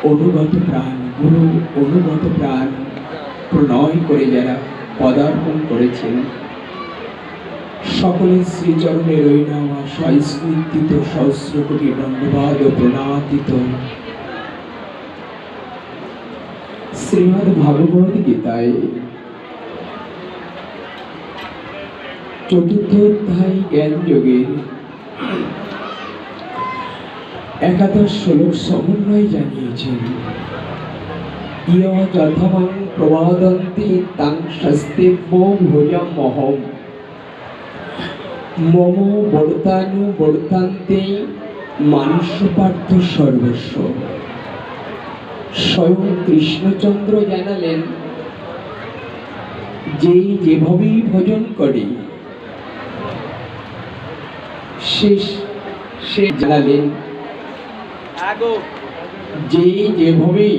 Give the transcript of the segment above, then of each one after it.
অনুগত প্রাণ, গুরু অনুগত প্রাণ প্রণয় করে যারা পদার্পণ করেছেন, সকলের শ্রীচরণে রইল আমার সস্মৃতিত সহস্র কোটি দণ্ডবাদ ও প্রণাদিত। শ্রীমদ্ ভাগবত গীতায় চতুর্থ অধ্যায় জ্ঞান যোগের 11 শ্লোক সমন্বয় জানিয়েছেন। ইয় যথমং প্রবাদন্তি তাং শাস্তেভ্যো ভোজমহম মম বর্তানুবর্তান্তে মানুষ্যপার্থ সর্বস্ব। স্বয়ং কৃষ্ণচন্দ্র জানালেন, যে যেভাবেই ভোজন করে সে জানালেন, যে যেভাবেই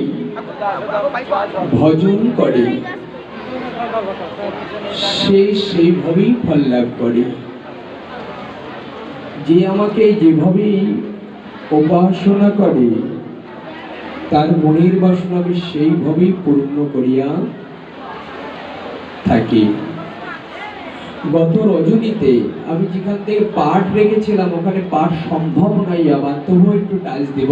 ভজন করে সে সেইভাবেই ফল লাভ করে। যে আমাকে যেভাবেই উপাসনা করে তার মনের বাসনা আমি সেইভাবেই পূর্ণ করিয়া থাকি। গত রজনীতে আমি যেখান থেকে পাঠ রেখেছিলাম ওখানে পাঠ সম্ভব নয়, আবার তবু একটু টাচ দেব।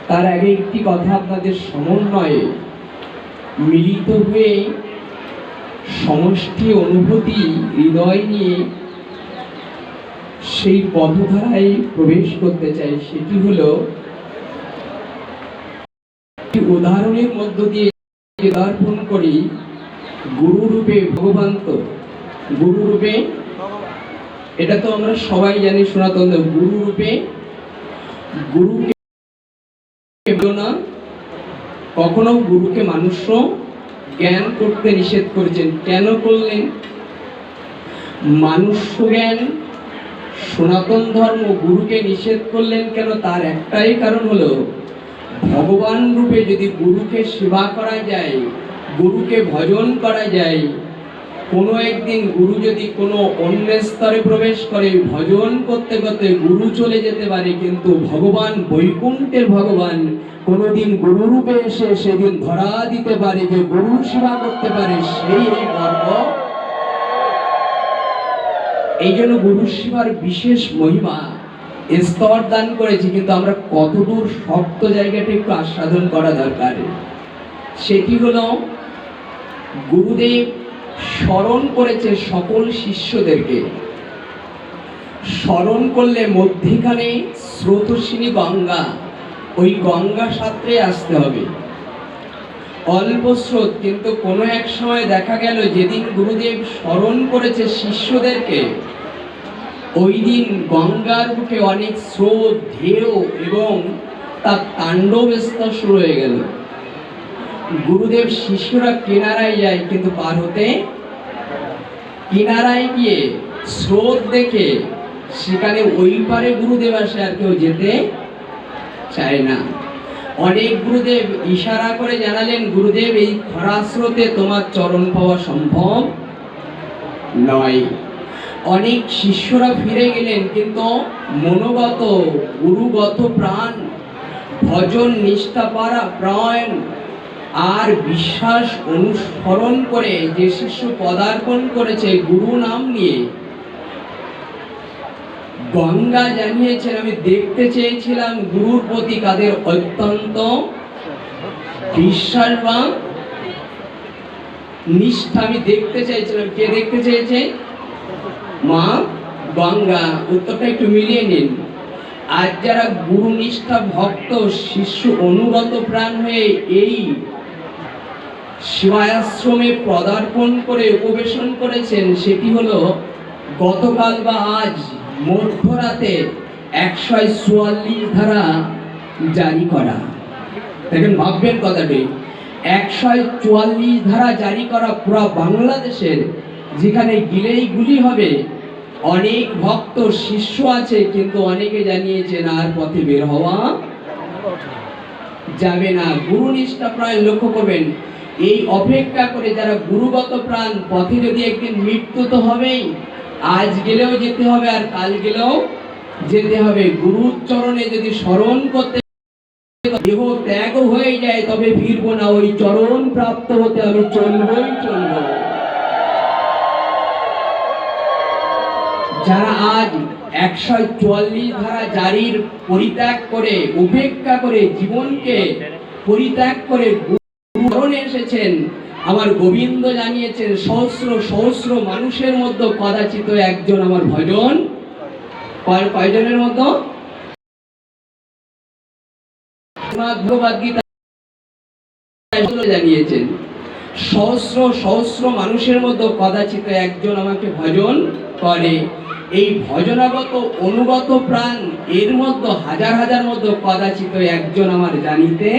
তার আগে একটি কথা আপনাদের সমন্বয়ে মিলিত হয়ে সমষ্টি অনুভূতি হৃদয় নিয়ে সেই পথধারায় প্রবেশ করতে চাই। সেটি হলো উদাহরণের মধ্য দিয়ে দর্পণ করি গুরুরূপে ভগবান। তো গুরুরূপে এটা তো আমরা সবাই জানি সনাতন, গুরুরূপে গুরুকে না কখনো গুরুকে মানুষ জ্ঞান করতে নিষেধ করেছেন। কেন করলেন? মানুষ জ্ঞান সনাতন ধর্ম গুরুকে নিষেধ করলেন কেন? তার একটাই কারণ হলো, ভগবান রূপে যদি গুরুকে সেবা করা যায়, গুরুকে ভজন করা যায়, কোনো একদিন গুরু যদি কোনো অন্য স্তরে প্রবেশ করে, ভজন করতে করতে গুরু চলে যেতে পারে, কিন্তু ভগবান বৈকুণ্ঠের ভগবান কোনোদিন গুরু রূপে এসে সেদিন ধরা দিতে পারে যে গুরু সেবা করতে পারে, সেই গর্ব। এই জন্য গুরু সেবার বিশেষ মহিমা স্তর দান করেছি, কিন্তু আমরা কতদূর শক্ত জায়গাটা একটু আস্বাদন করা দরকার। সেটি হলো, গুরুদেব স্মরণ করেছে সকল শিষ্যদেরকে। স্মরণ করলে মধ্যেখানে স্রোতস্বিনী গঙ্গা, ওই গঙ্গা সাঁতরে আসতে হবে। অল্প স্রোত, কিন্তু কোনো এক সময় দেখা গেল যেদিন গুরুদেব স্মরণ করেছে শিষ্যদেরকে, ওই দিন গঙ্গার বুকে অনেক স্রোত, ঢেউ এবং তার তাণ্ডব স্তর শুরু হয়ে গেল। গুরুদেব শিষ্যরা কিনারায় যায়, কিন্তু পার হতে, কিনারায় গিয়ে স্রোত দেখে সেখানে ওই পারে গুরুদেব আসে, আর কেউ যেতে চায় না। অনেক গুরুদেব ইশারা করে জানালেন, গুরুদেব এই খরা স্রোতে তোমার চরণ পাওয়া সম্ভব নয়। অনেক শিষ্যরা ফিরে গেলেন, কিন্তু মনোগত গুরুগত প্রাণ, ভজন নিষ্ঠা পারা প্রাণ আর বিশ্বাস অনুসরণ করে যে শিষ্য পদার্পণ করেছে গুরু নাম নিয়ে, গঙ্গা জানিয়েছেন, আমি দেখতে চেয়েছিলাম গুরুর প্রতি কাদের অত্যন্ত বিশ্বাস বা নিষ্ঠা। আমি দেখতে চাইছিলাম। কে দেখতে চেয়েছে? মা গঙ্গা। উত্তরটা একটু মিলিয়ে নিন। আজ যারা গুরু নিষ্ঠা ভক্ত শিষ্য অনুগত প্রাণ হয়ে এই শিবাশ্রমে পদার্পণ করে উপবেশন করেছেন, সেটি হলো গতকাল বা আজ মধ্যরাতে 144 ধারা জারি করা। দেখেন, ভাববেন কথাটি, 144 ধারা জারি করা পুরো বাংলাদেশের, যেখানে গিলেই গুলি হবে। অনেক ভক্ত শিষ্য আছে, কিন্তু অনেকে জানিয়েছেন আর পথে বের হওয়া যাবে না। গুরু নিষ্ঠা প্রায় লক্ষ্য করবেন, এই অপেক্ষা করে যারা গুরুগত প্রাণ, পথে যদি একদিন মৃত্যু তো হবেই, আজ গেলেও যেতে হবে আর কাল গেলেও যেতে হবে। গুরুর চরণে যদি স্মরণ করতে দেহ ত্যাগ হয়ে যায় তবে ফিরবো না, ওই চরণ প্রাপ্ত হতে আমি চলবই চলব। যারা আজ 144 ধারা জারির পরিত্যাগ করে, উপেক্ষা করে, জীবনকে পরিত্যাগ করে গুরুচরণে এসেছেন, আমার গোবিন্দ জানিয়েছেন সহস্র সহস্র মানুষের মধ্যে কদাচিৎ একজন আমার ভজন। কয়জনের মতো? ভগবদ গীতা জানিয়েছেন সহস্র সহস্র মানুষের মধ্যে কদাচিৎ একজন আমাকে ভজন করে। এই ভজনাগত অনুগত প্রাণ এর মধ্যে হাজার হাজার মধ্যে কদাচিৎ একজন আমার জানিতে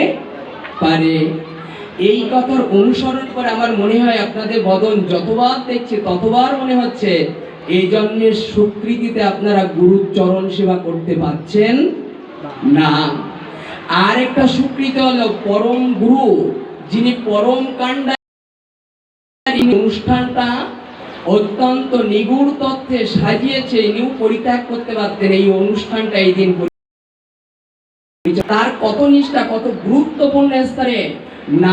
পারে। এই কথার অনুসরণ করে আমার মনে হয় আপনাদের বদন যতবার দেখছে ততবার মনে হচ্ছে এই জন্মের স্বীকৃতিতে আপনারা গুরুর চরণ সেবা করতে পারছেন না। আর একটা স্বীকৃতি হলো পরম গুরু, যিনি পরম কাণ্ডারি অনুষ্ঠানটা অত্যন্ত নিগুড় তথ্যে সাজিয়েছে, ইনিও পরিত্যাগ করতে পারতেন এই অনুষ্ঠানটা এই দিন। তার কত নিষ্ঠা, কত গুরুত্বপূর্ণ স্তরে না